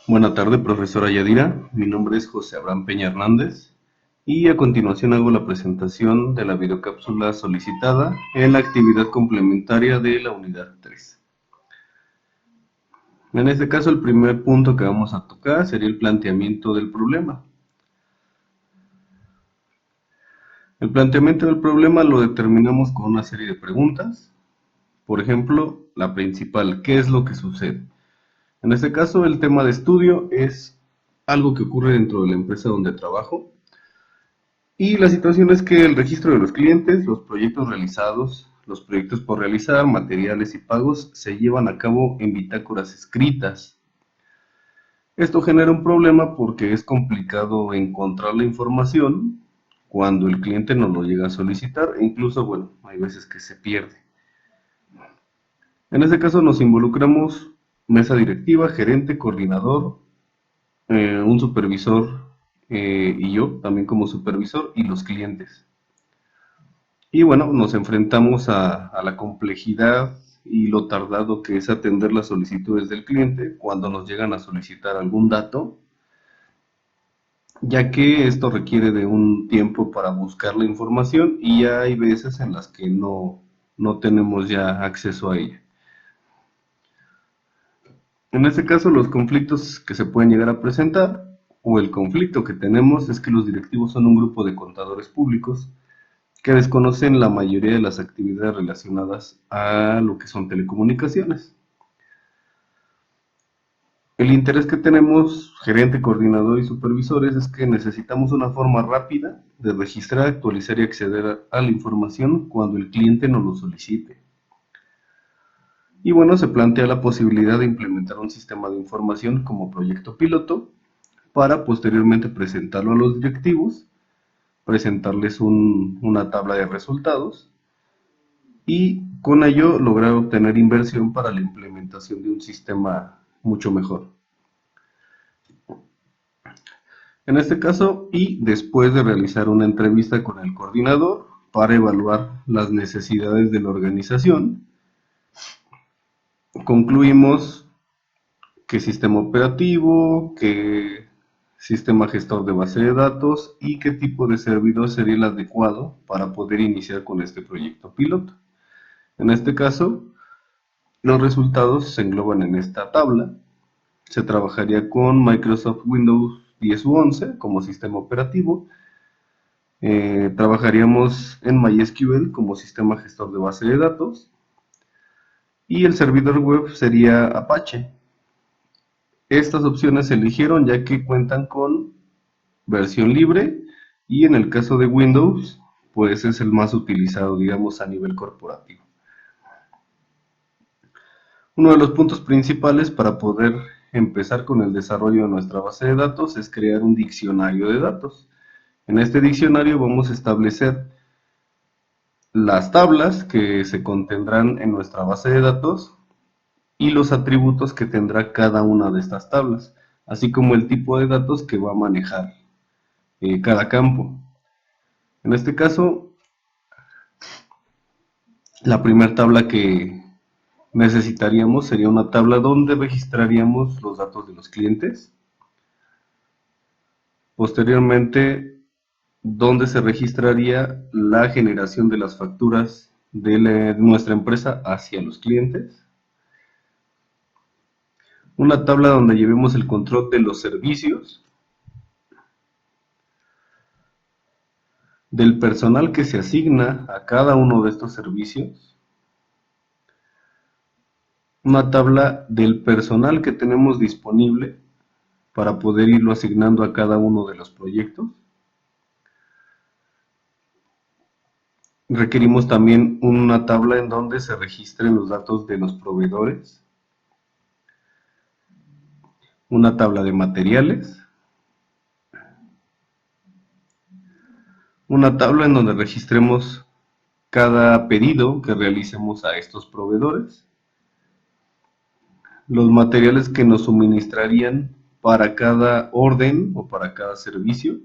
Buena tarde, profesora Yadira. Mi nombre es José Abraham Peña Hernández y a continuación hago la presentación de la videocápsula solicitada en la actividad complementaria de la unidad 3. En este caso, el primer punto que vamos a tocar sería el planteamiento del problema. El planteamiento del problema lo determinamos con una serie de preguntas. Por ejemplo, la principal, ¿qué es lo que sucede? En este caso, el tema de estudio es algo que ocurre dentro de la empresa donde trabajo. Y la situación es que el registro de los clientes, los proyectos realizados, los proyectos por realizar, materiales y pagos se llevan a cabo en bitácoras escritas. Esto genera un problema porque es complicado encontrar la información cuando el cliente nos lo llega a solicitar e incluso, bueno, hay veces que se pierde. En este caso nos involucramos mesa directiva, gerente, coordinador, un supervisor y yo también como supervisor y los clientes. Y bueno, nos enfrentamos a la complejidad y lo tardado que es atender las solicitudes del cliente cuando nos llegan a solicitar algún dato, ya que esto requiere de un tiempo para buscar la información y ya hay veces en las que no tenemos ya acceso a ella. En este caso, los conflictos que se pueden llegar a presentar o el conflicto que tenemos es que los directivos son un grupo de contadores públicos que desconocen la mayoría de las actividades relacionadas a lo que son telecomunicaciones. El interés que tenemos, gerente, coordinador y supervisores, es que necesitamos una forma rápida de registrar, actualizar y acceder a la información cuando el cliente nos lo solicite. Y bueno, se plantea la posibilidad de implementar un sistema de información como proyecto piloto para posteriormente presentarlo a los directivos, presentarles una tabla de resultados y con ello lograr obtener inversión para la implementación de un sistema mucho mejor. En este caso, y después de realizar una entrevista con el coordinador para evaluar las necesidades de la organización, concluimos qué sistema operativo, qué sistema gestor de base de datos y qué tipo de servidor sería el adecuado para poder iniciar con este proyecto piloto. En este caso, los resultados se engloban en esta tabla. Se trabajaría con Microsoft Windows 10 u 11 como sistema operativo. Trabajaríamos en MySQL como sistema gestor de base de datos. Y el servidor web sería Apache. Estas opciones se eligieron ya que cuentan con versión libre y en el caso de Windows, pues es el más utilizado, digamos, a nivel corporativo. Uno de los puntos principales para poder empezar con el desarrollo de nuestra base de datos es crear un diccionario de datos. En este diccionario vamos a establecer las tablas que se contendrán en nuestra base de datos y los atributos que tendrá cada una de estas tablas, así como el tipo de datos que va a manejar cada campo. En este caso, la primera tabla que necesitaríamos sería una tabla donde registraríamos los datos de los clientes. Posteriormente, donde se registraría la generación de las facturas de nuestra empresa hacia los clientes. Una tabla donde llevemos el control de los servicios, del personal que se asigna a cada uno de estos servicios. Una tabla del personal que tenemos disponible para poder irlo asignando a cada uno de los proyectos. Requerimos también una tabla en donde se registren los datos de los proveedores, una tabla de materiales, una tabla en donde registremos cada pedido que realicemos a estos proveedores, los materiales que nos suministrarían para cada orden o para cada servicio,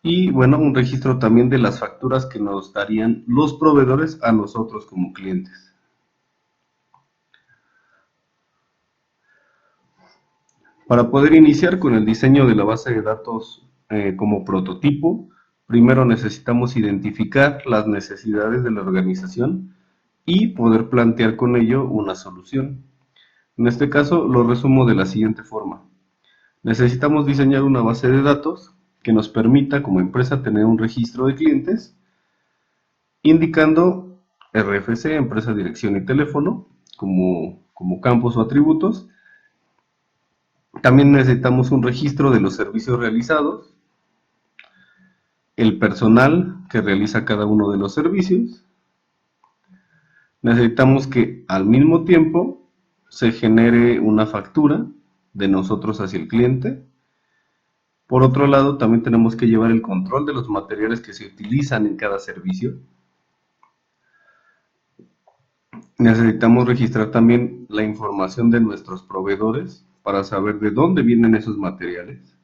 y bueno, un registro también de las facturas que nos darían los proveedores a nosotros como clientes. Para poder iniciar con el diseño de la base de datos como prototipo, primero necesitamos identificar las necesidades de la organización y poder plantear con ello una solución. En este caso lo resumo de la siguiente forma. Necesitamos diseñar una base de datos que nos permita como empresa tener un registro de clientes indicando RFC, empresa, dirección y teléfono, como campos o atributos. También necesitamos un registro de los servicios realizados, el personal que realiza cada uno de los servicios. Necesitamos que al mismo tiempo se genere una factura de nosotros hacia el cliente. Por otro lado, también tenemos que llevar el control de los materiales que se utilizan en cada servicio. Necesitamos registrar también la información de nuestros proveedores para saber de dónde vienen esos materiales.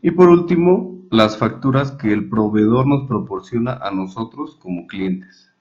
Y por último, las facturas que el proveedor nos proporciona a nosotros como clientes.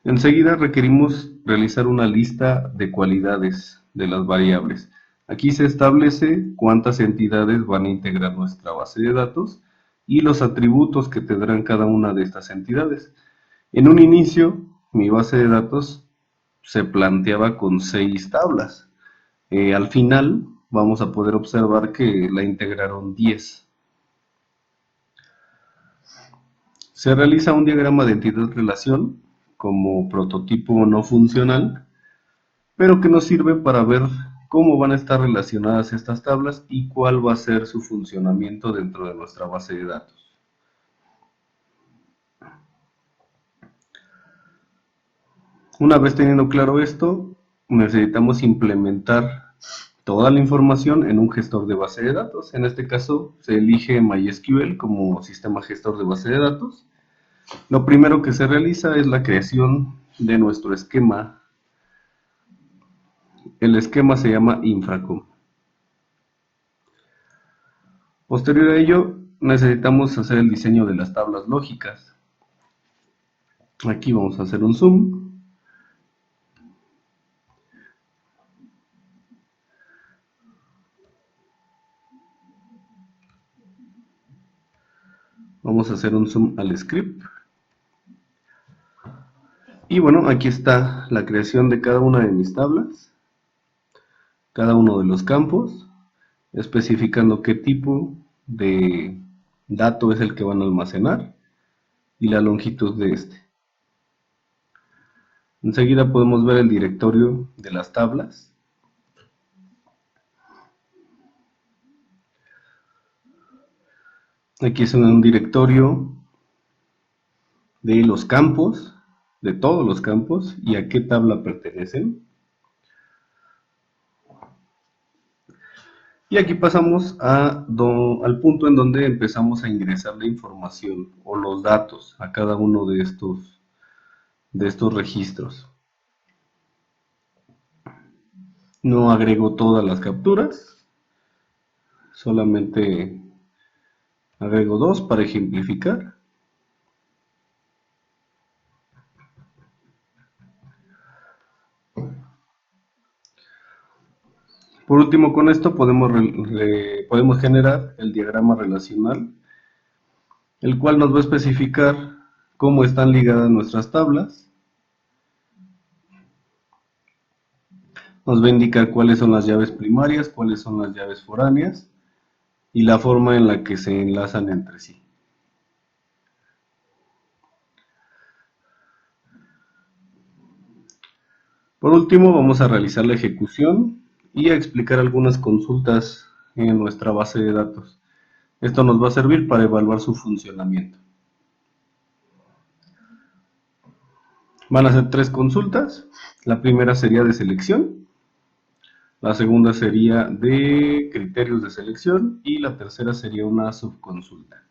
Enseguida requerimos realizar una lista de cualidades de las variables. Aquí se establece cuántas entidades van a integrar nuestra base de datos y los atributos que tendrán cada una de estas entidades. En un inicio, mi base de datos se planteaba con 6 tablas. Al final, vamos a poder observar que la integraron 10. Se realiza un diagrama de entidad-relación como prototipo no funcional, pero que nos sirve para ver cómo van a estar relacionadas estas tablas y cuál va a ser su funcionamiento dentro de nuestra base de datos. Una vez teniendo claro esto, necesitamos implementar toda la información en un gestor de base de datos. En este caso se elige MySQL como sistema gestor de base de datos. Lo primero que se realiza es la creación de nuestro esquema. El esquema se llama Infracom. Posterior a ello, necesitamos hacer el diseño de las tablas lógicas. Aquí vamos a hacer un zoom. Vamos a hacer un zoom al script. Y bueno, aquí está la creación de cada una de mis tablas, cada uno de los campos, especificando qué tipo de dato es el que van a almacenar y la longitud de este. Enseguida podemos ver el directorio de las tablas. Aquí es un directorio de los campos, de todos los campos y a qué tabla pertenecen. Y aquí pasamos al punto en donde empezamos a ingresar la información o los datos a cada uno de estos registros. No agrego todas las capturas, solamente agrego 2 para ejemplificar. Por último, con esto podemos generar el diagrama relacional, el cual nos va a especificar cómo están ligadas nuestras tablas. Nos va a indicar cuáles son las llaves primarias, cuáles son las llaves foráneas y la forma en la que se enlazan entre sí. Por último, vamos a realizar la ejecución y a explicar algunas consultas en nuestra base de datos. Esto nos va a servir para evaluar su funcionamiento. Van a ser 3 consultas. La primera sería de selección, la segunda sería de criterios de selección y la tercera sería una subconsulta.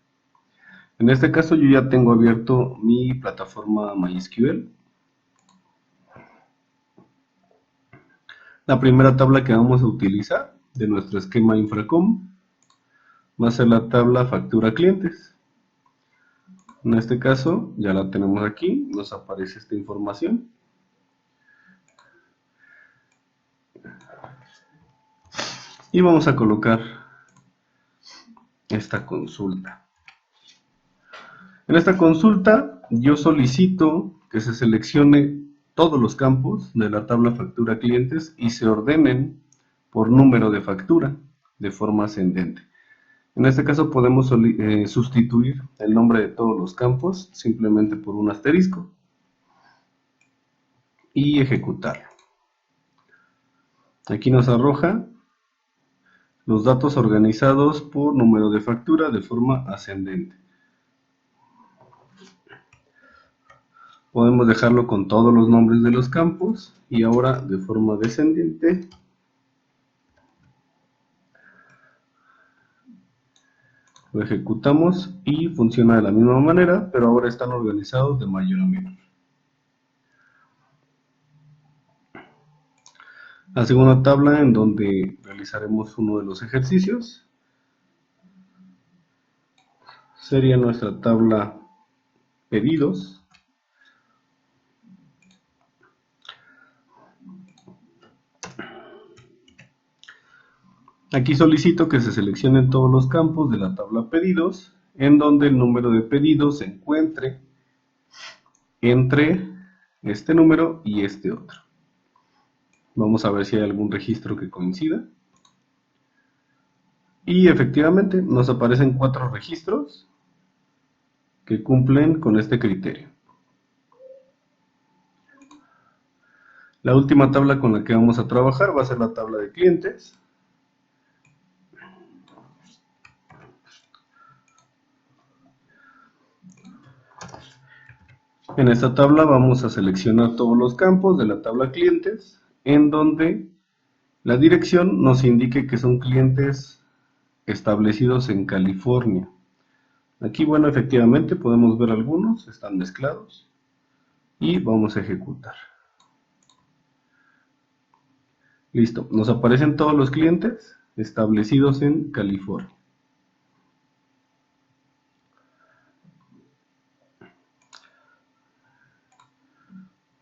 En este caso yo ya tengo abierto mi plataforma MySQL. La primera tabla que vamos a utilizar de nuestro esquema Infracom va a ser la tabla factura clientes. En este caso ya la tenemos aquí, nos aparece esta información. y vamos a colocar esta consulta. En esta consulta yo solicito que se seleccione todos los campos de la tabla factura clientes y se ordenen por número de factura de forma ascendente. En este caso podemos sustituir el nombre de todos los campos simplemente por un asterisco y ejecutarlo. Aquí nos arroja los datos organizados por número de factura de forma ascendente. Podemos dejarlo con todos los nombres de los campos y ahora de forma descendente lo ejecutamos y funciona de la misma manera, pero ahora están organizados de mayor a menor. La segunda tabla en donde realizaremos uno de los ejercicios sería nuestra tabla pedidos. Aquí solicito que se seleccionen todos los campos de la tabla pedidos, en donde el número de pedidos se encuentre entre este número y este otro. Vamos a ver si hay algún registro que coincida. Y efectivamente nos aparecen 4 registros que cumplen con este criterio. La última tabla con la que vamos a trabajar va a ser la tabla de clientes. En esta tabla vamos a seleccionar todos los campos de la tabla clientes, en donde la dirección nos indique que son clientes establecidos en California. Aquí, bueno, efectivamente podemos ver algunos, están mezclados, y vamos a ejecutar. Listo, nos aparecen todos los clientes establecidos en California.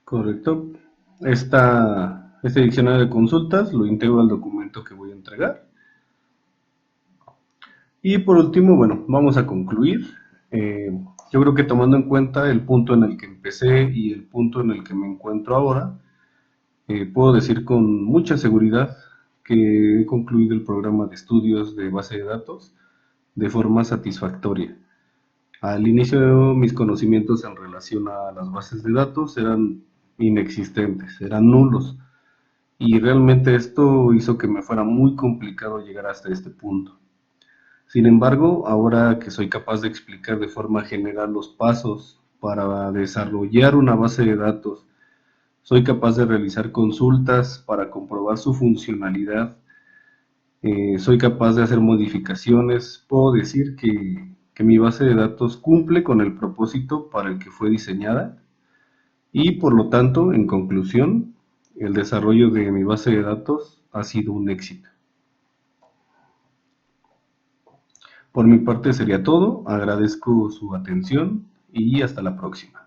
Correcto. Este diccionario de consultas lo integro al documento que voy a entregar. Y por último, bueno, vamos a concluir. Yo creo que tomando en cuenta el punto en el que empecé y el punto en el que me encuentro ahora, puedo decir con mucha seguridad que he concluido el programa de estudios de base de datos de forma satisfactoria. Al inicio mis conocimientos en relación a las bases de datos eran inexistentes, eran nulos, y realmente esto hizo que me fuera muy complicado llegar hasta este punto. Sin embargo, ahora que soy capaz de explicar de forma general los pasos para desarrollar una base de datos, soy capaz de realizar consultas para comprobar su funcionalidad, soy capaz de hacer modificaciones, puedo decir que mi base de datos cumple con el propósito para el que fue diseñada y por lo tanto, en conclusión, el desarrollo de mi base de datos ha sido un éxito. Por mi parte sería todo, agradezco su atención y hasta la próxima.